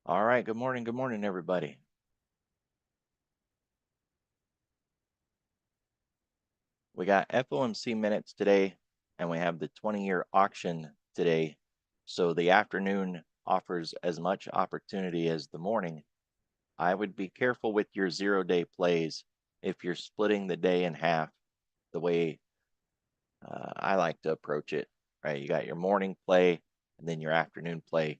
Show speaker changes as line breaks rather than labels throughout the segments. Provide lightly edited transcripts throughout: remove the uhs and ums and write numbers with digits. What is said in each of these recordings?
All right, good morning, everybody. We got FOMC minutes today, and we have the 20-year auction today. So the afternoon offers as much opportunity as the morning. I would be careful with your 0-day plays if you're splitting the day in half the way I like to approach it, right? You got your morning play and then your afternoon play.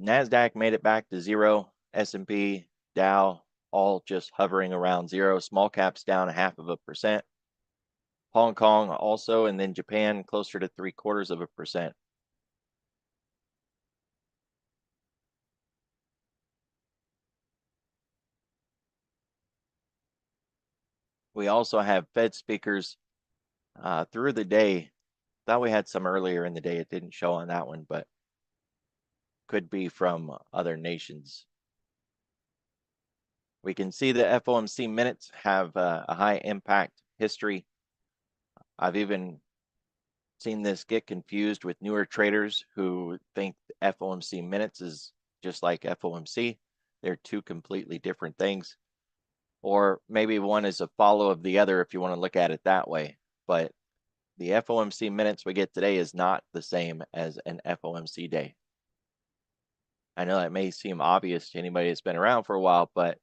NASDAQ made it back to zero. S&P, Dow, all just hovering around zero. Small caps down 0.5%. Hong Kong also, and then Japan closer to 0.75%. We also have Fed speakers through the day. Thought we had some earlier in the day. It didn't show on that one, but could be from other nations. We can see the FOMC minutes have a high impact history. I've even seen this get confused with newer traders who think FOMC minutes is just like FOMC. They're two completely different things. Or maybe one is a follow of the other if you want to look at it that way. But the FOMC minutes we get today is not the same as an FOMC day. I know that may seem obvious to anybody that's been around for a while, but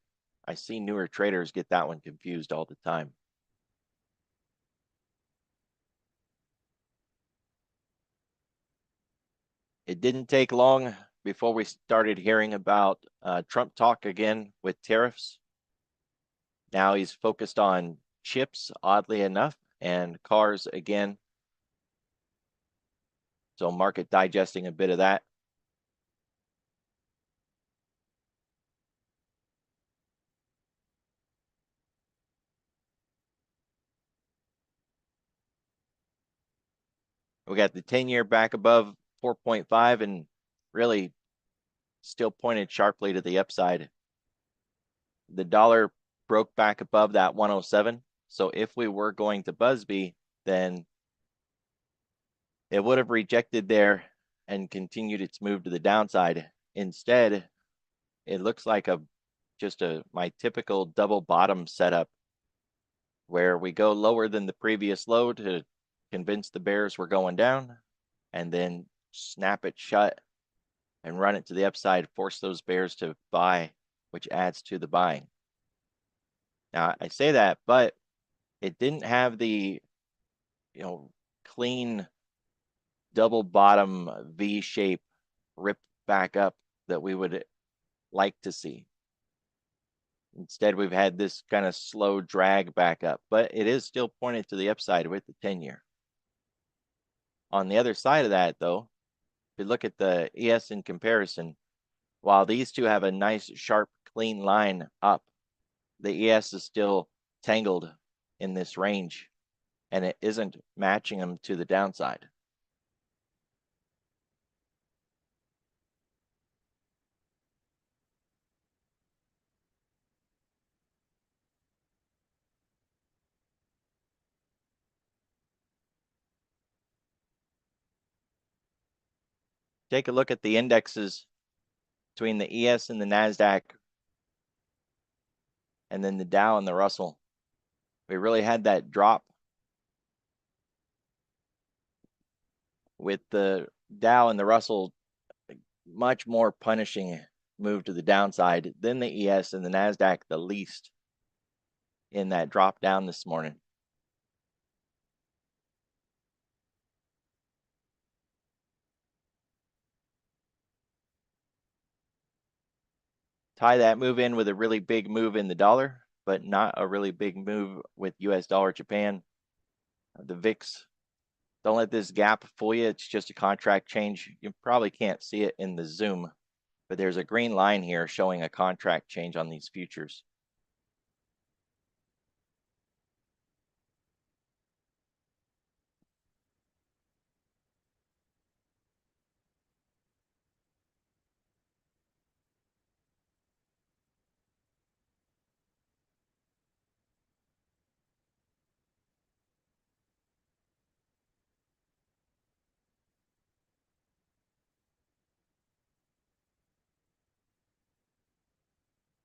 I see newer traders get that one confused all the time. It didn't take long before we started hearing about Trump talk again with tariffs. Now he's focused on chips, oddly enough, and cars again. So market digesting a bit of that. We got the 10-year back above 4.5 and really still pointed sharply to the upside. The dollar broke back above that 107. So if we were going to Busby, then it would have rejected there and continued its move to the downside. Instead, it looks like my typical double bottom setup where we go lower than the previous low to convince the bears we're going down and then snap it shut and run it to the upside, force those bears to buy, which adds to the buying. Now, I say that, but it didn't have the, clean double bottom V shape rip back up that we would like to see. Instead, we've had this kind of slow drag back up, but it is still pointed to the upside with the 10-year. On the other side of that, though, if you look at the ES in comparison, while these two have a nice, sharp, clean line up, the ES is still tangled in this range, and it isn't matching them to the downside. Take a look at the indexes between the ES and the NASDAQ, and then the Dow and the Russell. We really had that drop with the Dow and the Russell much more punishing move to the downside than the ES and the NASDAQ the least in that drop down this morning. Tie that move in with a really big move in the dollar, but not a really big move with US dollar Japan. The VIX, don't let this gap fool you. It's just a contract change. You probably can't see it in the Zoom, but there's a green line here showing a contract change on these futures.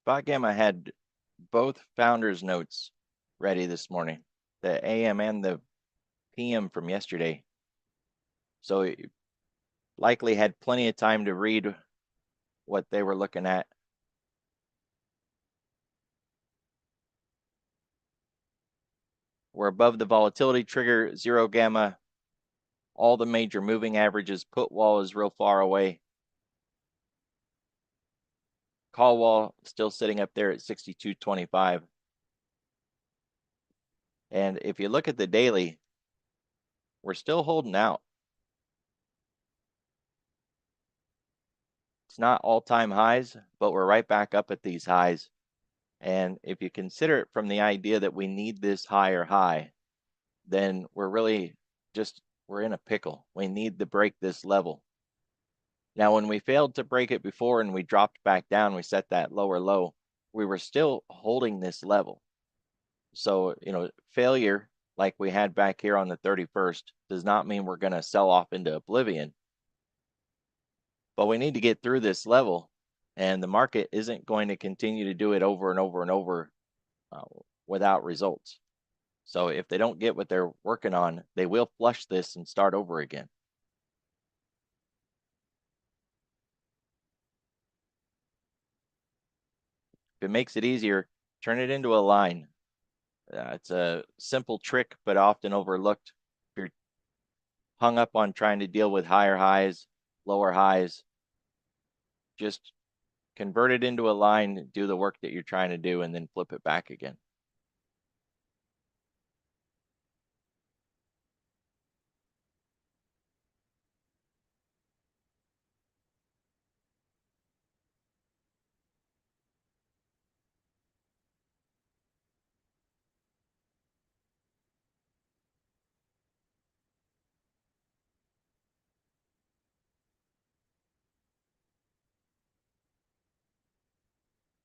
Spot Gamma had both founders' notes ready this morning, the AM and the PM from yesterday. So it likely had plenty of time to read what they were looking at. We're above the volatility trigger, 0 gamma. All the major moving averages, put wall is real far away. Call wall still sitting up there at 62.25. And if you look at the daily, we're still holding out. It's not all-time highs, but we're right back up at these highs. And if you consider it from the idea that we need this higher high, then we're really we're in a pickle. We need to break this level. Now, when we failed to break it before and we dropped back down, we set that lower low, we were still holding this level. So, failure like we had back here on the 31st does not mean we're going to sell off into oblivion. But we need to get through this level, and the market isn't going to continue to do it over and over and over without results. So if they don't get what they're working on, they will flush this and start over again. If it makes it easier, turn it into a line. It's a simple trick, but often overlooked. If you're hung up on trying to deal with higher highs, lower highs, just convert it into a line, do the work that you're trying to do, and then flip it back again.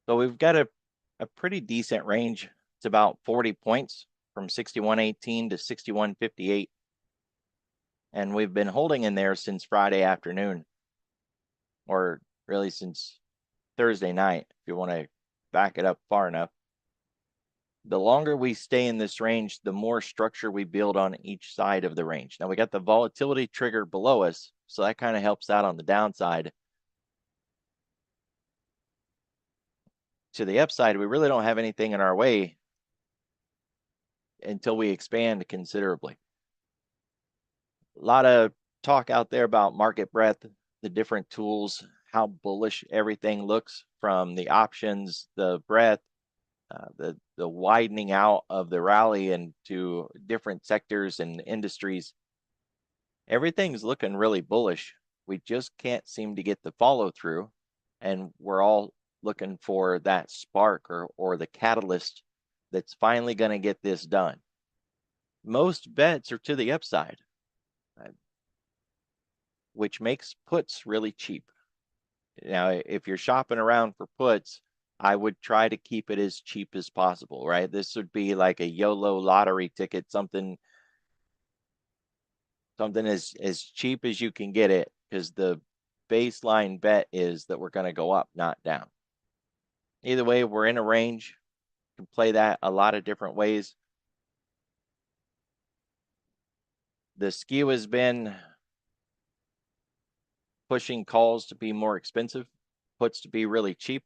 So we've got a pretty decent range. It's about 40 points from 61.18 to 61.58. And we've been holding in there since Friday afternoon, or really since Thursday night, if you want to back it up far enough. The longer we stay in this range, the more structure we build on each side of the range. Now we got the volatility trigger below us, so that kind of helps out on the downside. To the upside, we really don't have anything in our way until we expand considerably. A lot of talk out there about market breadth, the different tools, how bullish everything looks from the options, the breadth, the widening out of the rally into different sectors and industries. Everything's looking really bullish. We just can't seem to get the follow through, and we're all looking for that spark or the catalyst that's finally going to get this done. Most bets are to the upside, which makes puts really cheap. Now, if you're shopping around for puts, I would try to keep it as cheap as possible, right? This would be like a YOLO lottery ticket, something as cheap as you can get it, because the baseline bet is that we're going to go up, not down. Either way, we're in a range. You can play that a lot of different ways. The skew has been pushing calls to be more expensive, puts to be really cheap.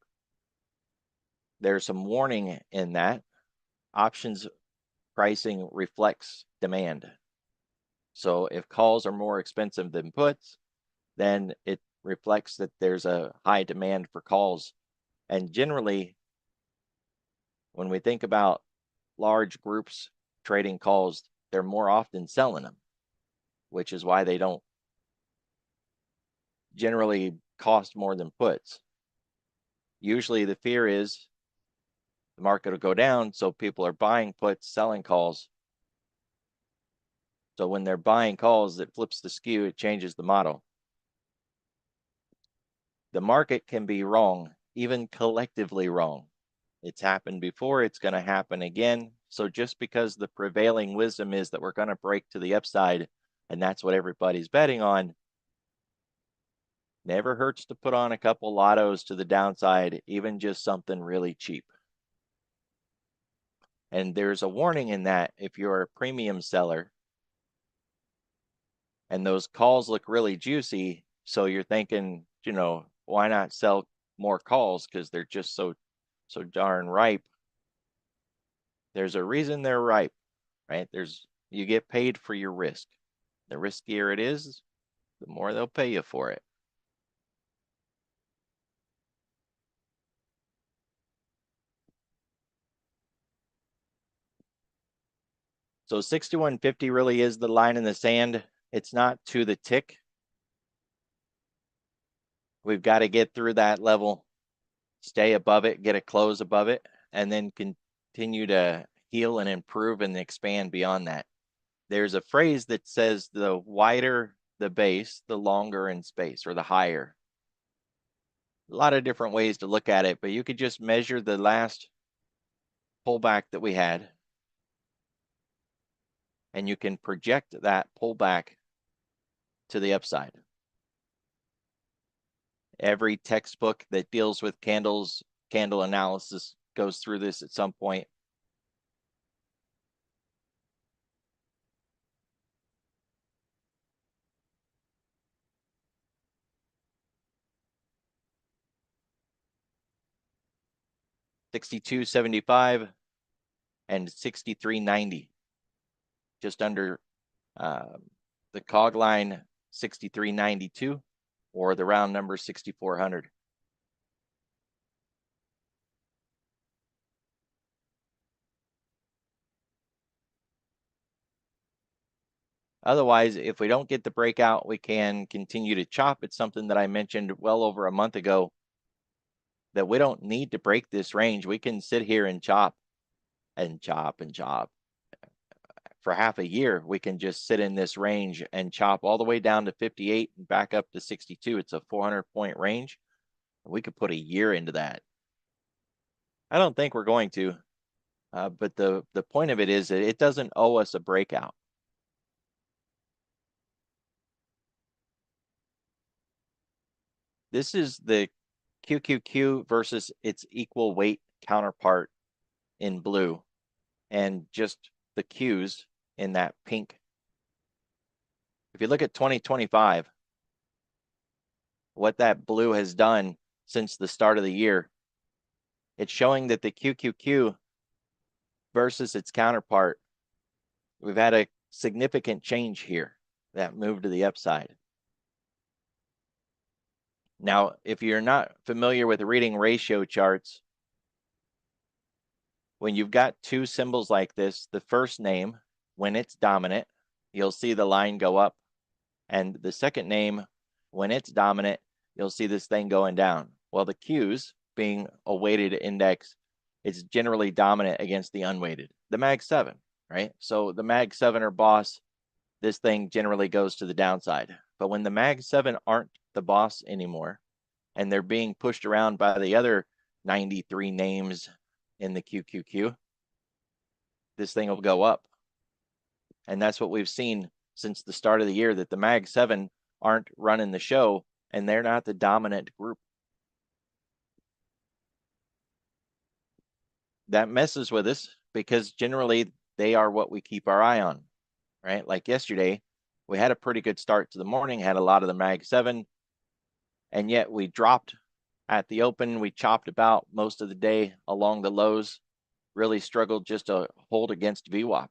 There's some warning in that. Options pricing reflects demand. So if calls are more expensive than puts, then it reflects that there's a high demand for calls. And generally, when we think about large groups trading calls, they're more often selling them, which is why they don't generally cost more than puts. Usually the fear is the market will go down, so people are buying puts, selling calls. So when they're buying calls, it flips the skew, it changes the model. The market can be wrong, even collectively wrong. It's happened before, it's going to happen again. So just because the prevailing wisdom is that we're going to break to the upside, and that's what everybody's betting on, Never hurts to put on a couple lottos to the downside, even just something really cheap. And there's a warning in that if you're a premium seller and those calls look really juicy, so you're thinking, you know, why not sell more calls because they're just so darn ripe. There's a reason they're ripe, right? You get paid for your risk. The riskier it is, the more they'll pay you for it. So 6150 really is the line in the sand. It's not to the tick. We've got to get through that level, stay above it, get a close above it, and then continue to heal and improve and expand beyond that. There's a phrase that says the wider the base, the longer in space, or the higher. A lot of different ways to look at it, but you could just measure the last pullback that we had, and you can project that pullback to the upside. Every textbook that deals with candle analysis goes through this at some point. $62.75 and $63.90, just under the cog line, $63.92, or the round number 6,400. Otherwise, if we don't get the breakout, we can continue to chop. It's something that I mentioned well over a month ago, that we don't need to break this range. We can sit here and chop and chop and chop. For half a year, we can just sit in this range and chop all the way down to 58 and back up to 62. It's a 400-point range. We could put a year into that. I don't think we're going to, but the point of it is that it doesn't owe us a breakout. This is the QQQ versus its equal weight counterpart in blue, and just the Qs in that pink. If you look at 2025, what that blue has done since the start of the year, it's showing that the QQQ versus its counterpart, we've had a significant change here that moved to the upside. Now, if you're not familiar with reading ratio charts, when you've got two symbols like this, the first name, when it's dominant, you'll see the line go up. And the second name, when it's dominant, you'll see this thing going down. Well, the Qs, being a weighted index, it's generally dominant against the unweighted, the Mag 7, right? So the Mag 7 or boss, this thing generally goes to the downside. But when the Mag 7 aren't the boss anymore, and they're being pushed around by the other 93 names in the QQQ, this thing will go up. And that's what we've seen since the start of the year, that the Mag 7 aren't running the show, and they're not the dominant group. That messes with us because generally they are what we keep our eye on, right? Like yesterday, we had a pretty good start to the morning, had a lot of the Mag 7, and yet we dropped at the open. We chopped about most of the day along the lows, really struggled just to hold against VWAP.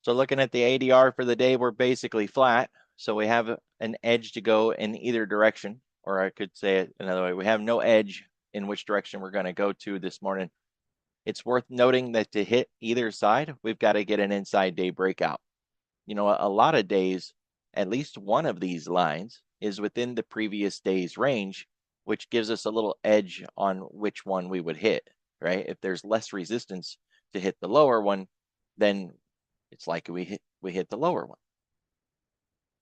So looking at the ADR for the day, we're basically flat. So we have an edge to go in either direction, or I could say it another way. We have no edge in which direction we're going to go to this morning. It's worth noting that to hit either side, we've got to get an inside day breakout. You know, a lot of days, at least one of these lines is within the previous day's range, which gives us a little edge on which one we would hit, right? If there's less resistance to hit the lower one, then it's like we hit the lower one.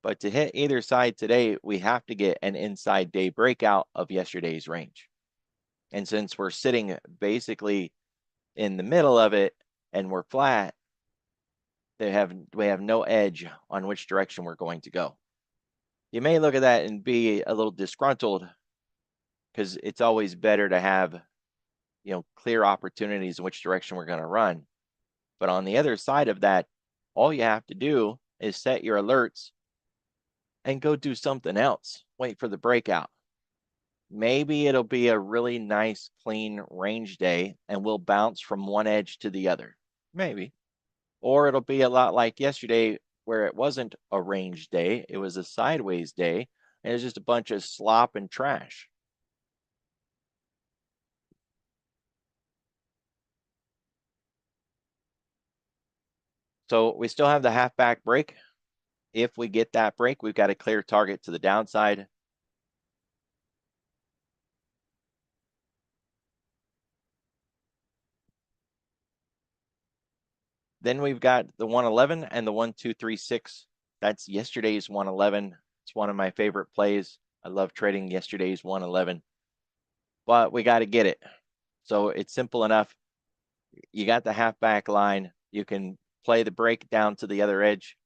But to hit either side today, we have to get an inside day breakout of yesterday's range. And since we're sitting basically in the middle of it and we're flat, we have no edge on which direction we're going to go. You may look at that and be a little disgruntled because it's always better to have, clear opportunities in which direction we're going to run. But on the other side of that, all you have to do is set your alerts and go do something else. Wait for the breakout. Maybe it'll be a really nice, clean range day and we'll bounce from one edge to the other. Maybe. Or it'll be a lot like yesterday where it wasn't a range day. It was a sideways day. And it was just a bunch of slop and trash. So we still have the halfback break. If we get that break, we've got a clear target to the downside. Then we've got the 111 and the 1236. That's yesterday's 111. It's one of my favorite plays. I love trading yesterday's 111. But we got to get it. So it's simple enough. You got the halfback line. You can play the break down to the other edge.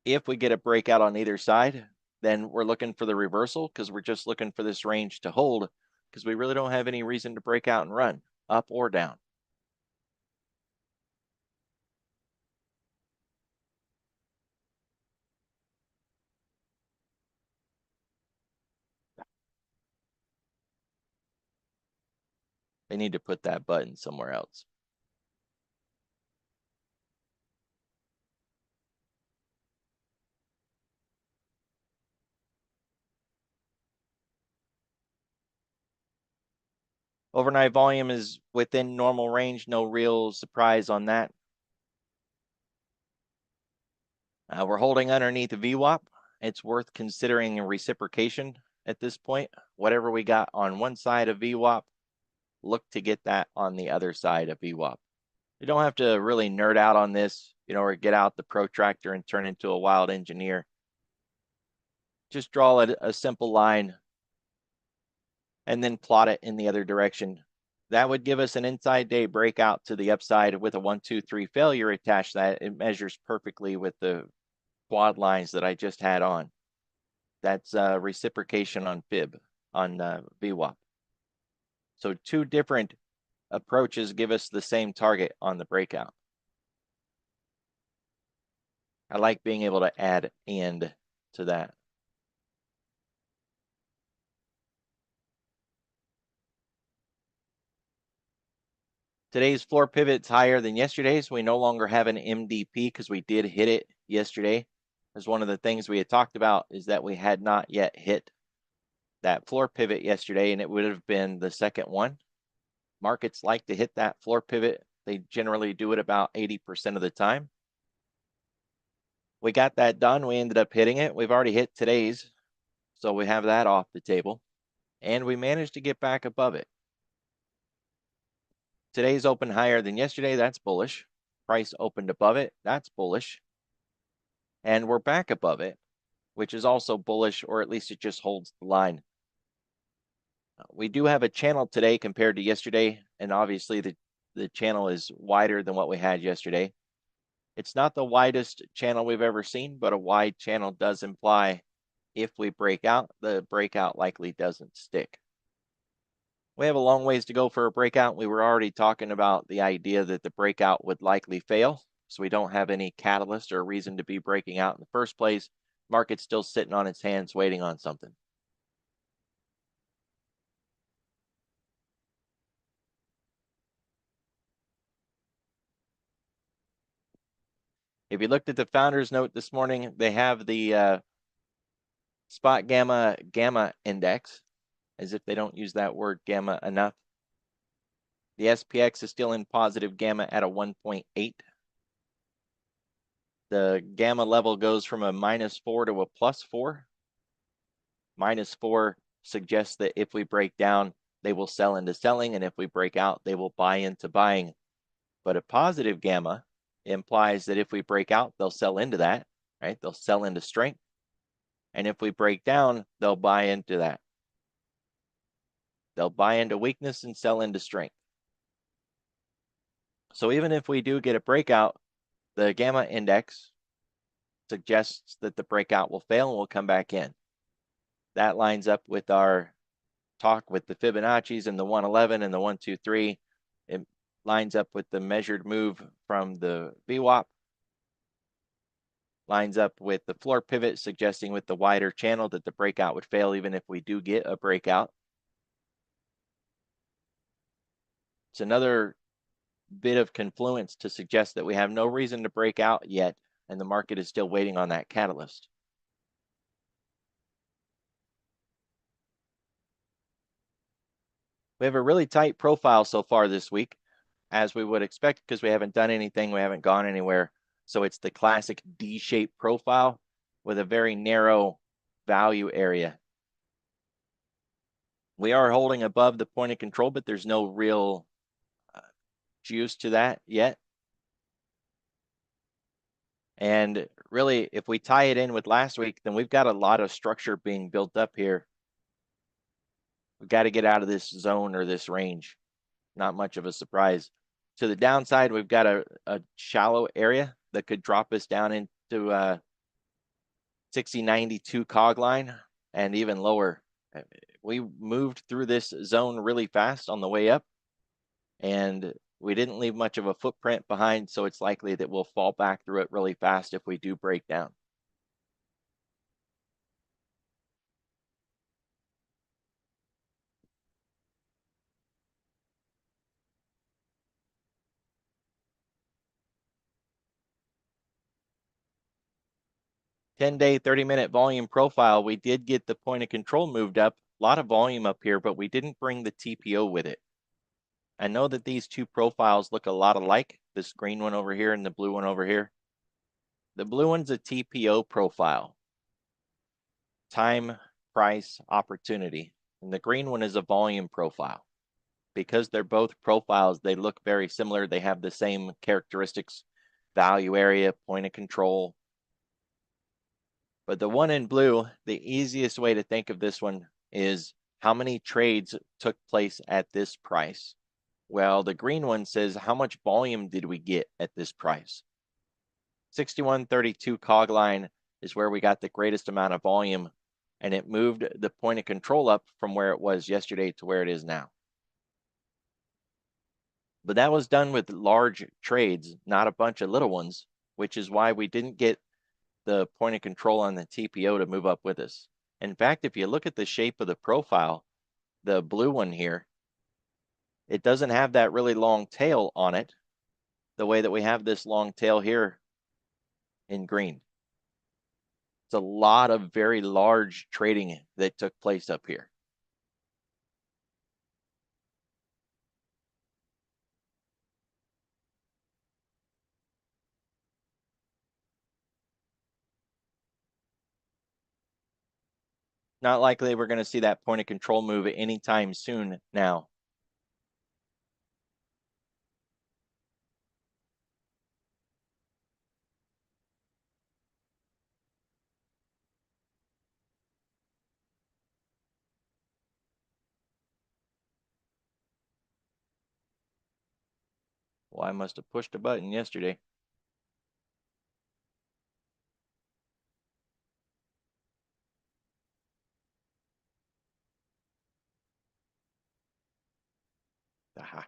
If we get a breakout on either side, then we're looking for the reversal because we're just looking for this range to hold because we really don't have any reason to break out and run up or down. They need to put that button somewhere else. Overnight volume is within normal range. No real surprise on that. We're holding underneath the VWAP. It's worth considering a reciprocation at this point. Whatever we got on one side of VWAP, look to get that on the other side of VWAP. You don't have to really nerd out on this, or get out the protractor and turn into a wild engineer. Just draw a simple line and then plot it in the other direction. That would give us an inside day breakout to the upside with a 1, 2, 3 failure attached to that. It measures perfectly with the quad lines that I just had on. That's reciprocation on fib, on VWAP. So two different approaches give us the same target on the breakout. I like being able to add and to that. Today's floor pivot's higher than yesterday's. We no longer have an MDP because we did hit it yesterday. As one of the things we had talked about is that we had not yet hit that floor pivot yesterday, and it would have been the second one. Markets like to hit that floor pivot. They generally do it about 80% of the time. We got that done. We ended up hitting it. We've already hit today's, so we have that off the table. And we managed to get back above it. Today's open higher than yesterday. That's bullish. Price opened above it. That's bullish. And we're back above it, which is also bullish, or at least it just holds the line. We do have a channel today compared to yesterday, and obviously the channel is wider than what we had yesterday. It's not the widest channel we've ever seen, but a wide channel does imply if we break out, the breakout likely doesn't stick. We have a long ways to go for a breakout. We were already talking about the idea that the breakout would likely fail, so we don't have any catalyst or reason to be breaking out in the first place. Market's still sitting on its hands waiting on something. If you looked at the founder's note this morning, they have the spot gamma index, as if they don't use that word gamma enough. The SPX is still in positive gamma at a 1.8. The gamma level goes from a -4 to a +4. -4 suggests that if we break down, they will sell into selling, and if we break out, they will buy into buying. But a positive gamma implies that if we break out, they'll sell into that, right? They'll sell into strength. And if we break down, they'll buy into that. They'll buy into weakness and sell into strength. So even if we do get a breakout, the gamma index suggests that the breakout will fail and we'll come back in. That lines up with our talk with the Fibonacci's and the 111 and the 123. It lines up with the measured move from the VWAP. Lines up with the floor pivot, suggesting with the wider channel that the breakout would fail even if we do get a breakout. It's another bit of confluence to suggest that we have no reason to break out yet, and the market is still waiting on that catalyst. We have a really tight profile so far this week, as we would expect, because we haven't done anything, we haven't gone anywhere. So it's the classic D-shaped profile with a very narrow value area. We are holding above the point of control, but there's no real juice to that yet. And really, if we tie it in with last week, then we've got a lot of structure being built up here. We've got to get out of this zone or this range. Not much of a surprise. To the downside, we've got a shallow area that could drop us down into 6092 cog line and even lower. We moved through this zone really fast on the way up, and we didn't leave much of a footprint behind, so it's likely that we'll fall back through it really fast if we do break down. $10-day, 30-minute volume profile, we did get the point of control moved up. A lot of volume up here, but we didn't bring the TPO with it. I know that these two profiles look a lot alike, this green one over here and the blue one over here. The blue one's a TPO profile, time, price, opportunity, and the green one is a volume profile. Because they're both profiles, they look very similar. They have the same characteristics, value area, point of control. But the one in blue, the easiest way to think of this one is how many trades took place at this price. Well, the green one says how much volume did we get at this price? 6132 cog line is where we got the greatest amount of volume, and it moved the point of control up from where it was yesterday to where it is now. But that was done with large trades, not a bunch of little ones, which is why we didn't get the point of control on the TPO to move up with us. In fact, if you look at the shape of the profile, the blue one here, it doesn't have that really long tail on it, the way that we have this long tail here in green. It's a lot of very large trading that took place up here. Not likely we're going to see that point of control move anytime soon now. Well, I must have pushed a button yesterday. Aha.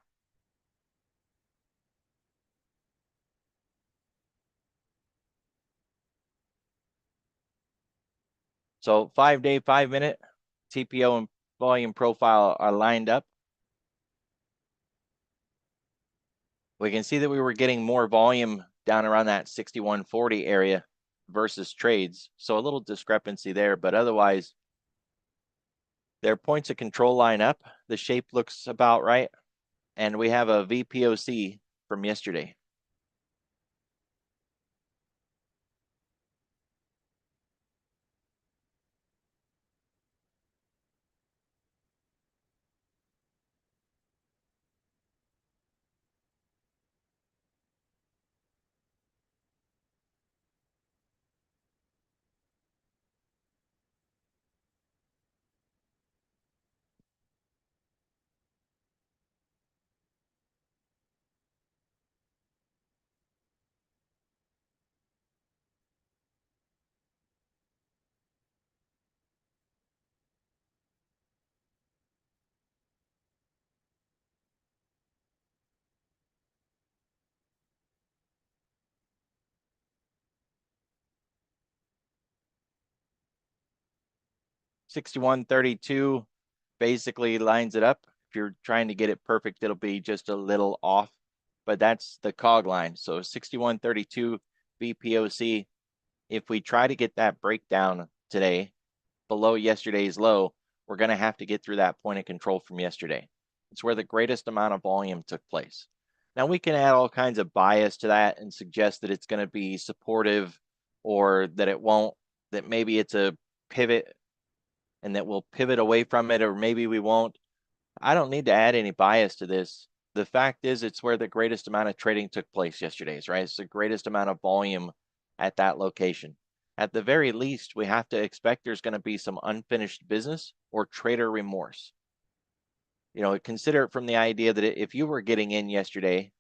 So 5-day, 5-minute TPO and volume profile are lined up. We can see that we were getting more volume down around that 6140 area versus trades. So a little discrepancy there, but otherwise their points of control line up. The shape looks about right. And we have a VPOC from yesterday. 61.32 basically lines it up. If you're trying to get it perfect, it'll be just a little off, but that's the cog line. So 61.32 VPOC. If we try to get that breakdown today below yesterday's low, we're going to have to get through that point of control from yesterday. It's where the greatest amount of volume took place. Now we can add all kinds of bias to that and suggest that it's going to be supportive or that it won't, that maybe it's a pivot and that we'll pivot away from it, or maybe we won't. I don't need to add any bias to this. The fact is it's where the greatest amount of trading took place yesterday, right? It's the greatest amount of volume at that location. At the very least, we have to expect there's going to be some unfinished business or trader remorse. You know, consider it from the idea that if you were getting in yesterday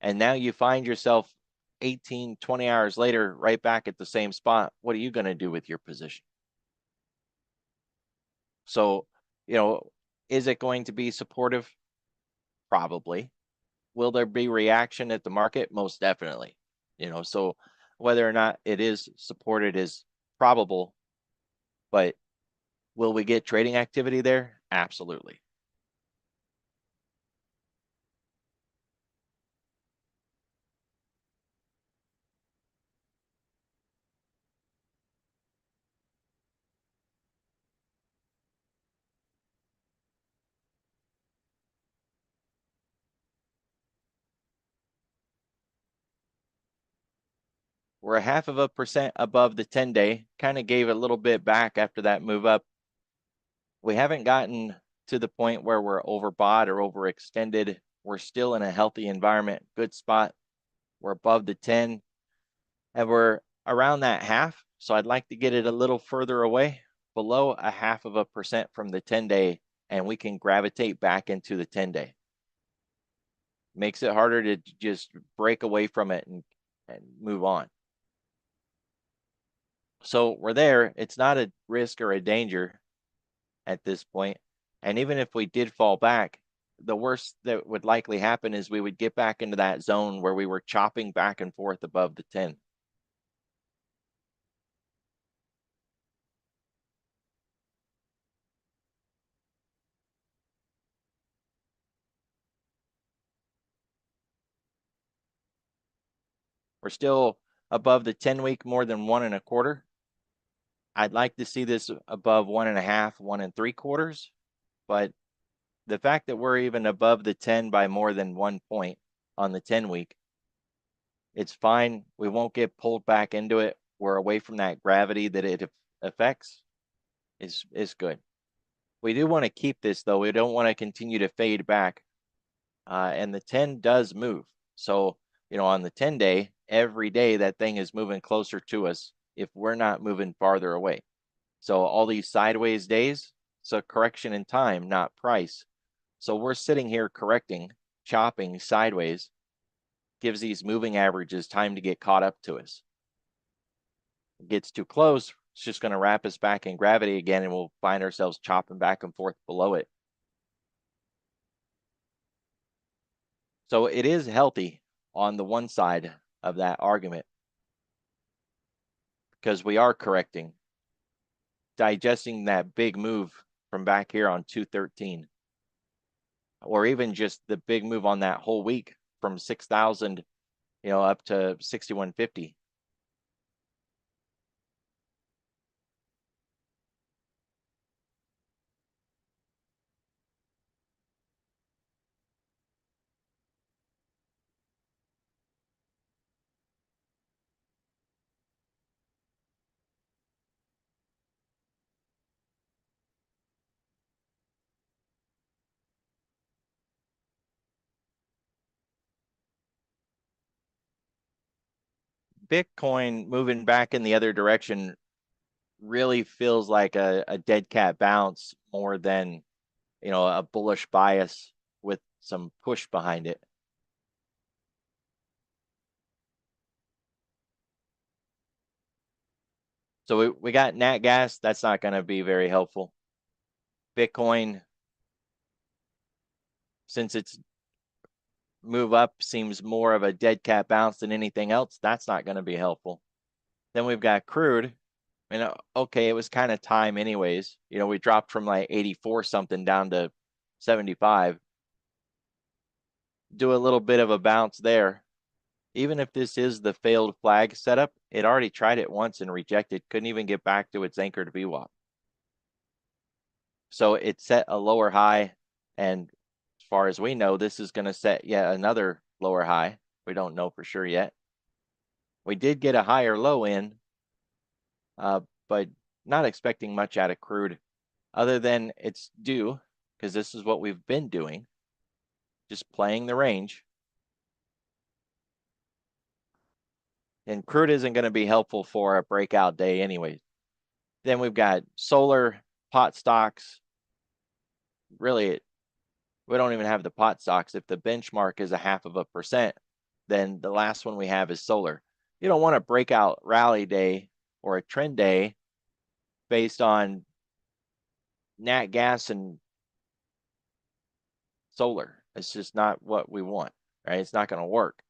and now you find yourself 18, 20 hours later, right back at the same spot, what are you going to do with your position? So, you know, is it going to be supportive? Probably. Will there be reaction at the market? Most definitely. You know, so whether or not it is supported is probable, but will we get trading activity there? Absolutely. We're a 0.5% above the 10-day, kind of gave a little bit back after that move up. We haven't gotten to the point where we're overbought or overextended. We're still in a healthy environment, good spot. We're above the 10 and we're around that half. So I'd like to get it a little further away, below a 0.5% from the 10-day, and we can gravitate back into the 10-day. Makes it harder to just break away from it and move on. So we're there. It's not a risk or a danger at this point. And even if we did fall back, the worst that would likely happen is we would get back into that zone where we were chopping back and forth above the 10. We're still above the 10-week more than 1.25. I'd like to see this above 1.5, 1.75, but the fact that we're even above the 10 by more than 1 point on the 10-week, it's fine. We won't get pulled back into it. We're away from that gravity that it affects. Is good. We do want to keep this though. We don't want to continue to fade back. And the 10 does move. So, you know, on the 10-day, every day that thing is moving closer to us if we're not moving farther away. So all these sideways days, it's a correction in time, not price. So we're sitting here correcting, chopping sideways, gives these moving averages time to get caught up to us. It gets too close, it's just going to wrap us back in gravity again, and we'll find ourselves chopping back and forth below it. So it is healthy on the one side of that argument because we are correcting, digesting that big move from back here on 213, or even just the big move on that whole week from 6,000, you know, up to 6150. Bitcoin moving back in the other direction really feels like a dead cat bounce more than, you know, a bullish bias with some push behind it. So we got nat gas. That's not going to be very helpful. Bitcoin, since its move up seems more of a dead cat bounce than anything else, that's not going to be helpful. Then we've got crude. And okay, it was kind of time anyways. You know, we dropped from like 84 something down to 75. Do a little bit of a bounce there. Even if this is the failed flag setup, it already tried it once and rejected, couldn't even get back to its anchored VWAP. So it set a lower high, and as far as we know, this is going to set yet another lower high. We don't know for sure yet. We did get a higher low in, but not expecting much out of crude other than it's due, because this is what we've been doing, just playing the range. And crude isn't going to be helpful for a breakout day anyways. Then we've got solar, pot stocks. Really, we don't even have the pot stocks. If the benchmark is 0.5%, then the last one we have is solar. You don't want a breakout rally day or a trend day based on nat gas and solar. It's just not what we want, right? It's not going to work.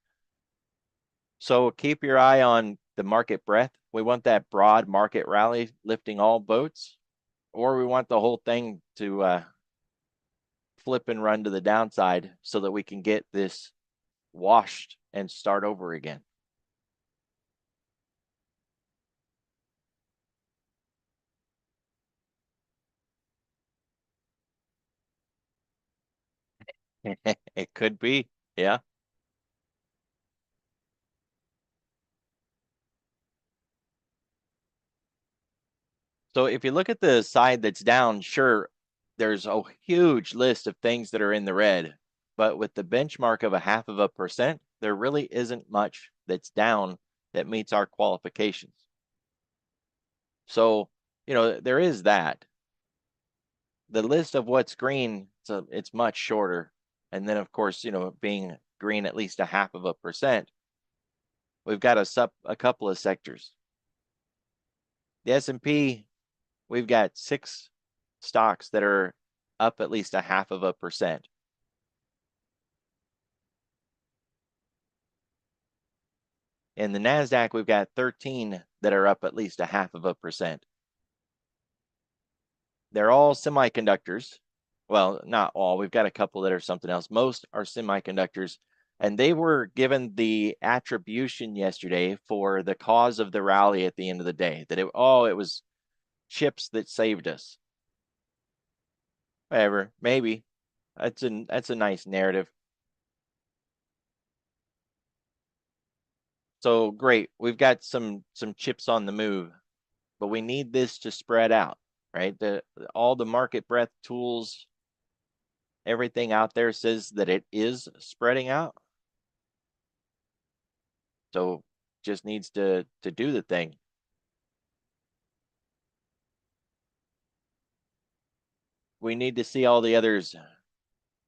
So keep your eye on the market breadth. We want that broad market rally lifting all boats, or we want the whole thing to flip and run to the downside so that we can get this washed and start over again. It could be, yeah. So if you look at the side that's down, sure, there's a huge list of things that are in the red, but with the benchmark of 0.5%, there really isn't much that's down that meets our qualifications. So, you know, there is that. The list of what's green, so it's much shorter. And then, of course, you know, being green at least 0.5%, we've got a couple of sectors. The S&P, we've got 6 stocks that are up at least 0.5%. In the NASDAQ, we've got 13 that are up at least 0.5%. They're all semiconductors. Well, not all. We've got a couple that are something else. Most are semiconductors. And they were given the attribution yesterday for the cause of the rally at the end of the day. That it was chips that saved us. Whatever, maybe. That's a nice narrative. So great. We've got some chips on the move, but we need this to spread out, right? All the market breadth tools, everything out there says that it is spreading out. So just needs to do the thing. We need to see all the others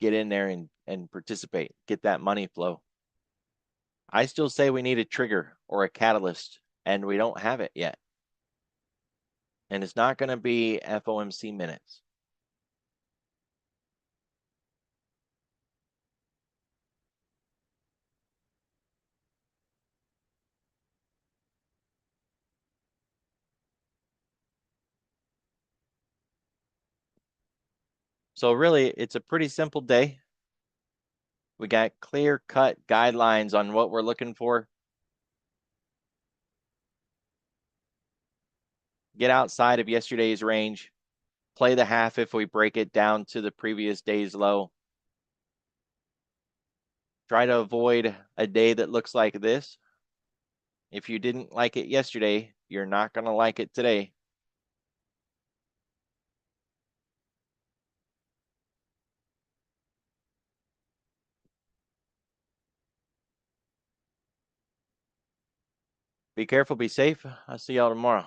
get in there and participate, get that money flow. I still say we need a trigger or a catalyst, and we don't have it yet. And it's not going to be FOMC minutes. So really, it's a pretty simple day. We got clear-cut guidelines on what we're looking for. Get outside of yesterday's range. Play the half if we break it down to the previous day's low. Try to avoid a day that looks like this. If you didn't like it yesterday, you're not going to like it today. Be careful, be safe. I'll see y'all tomorrow.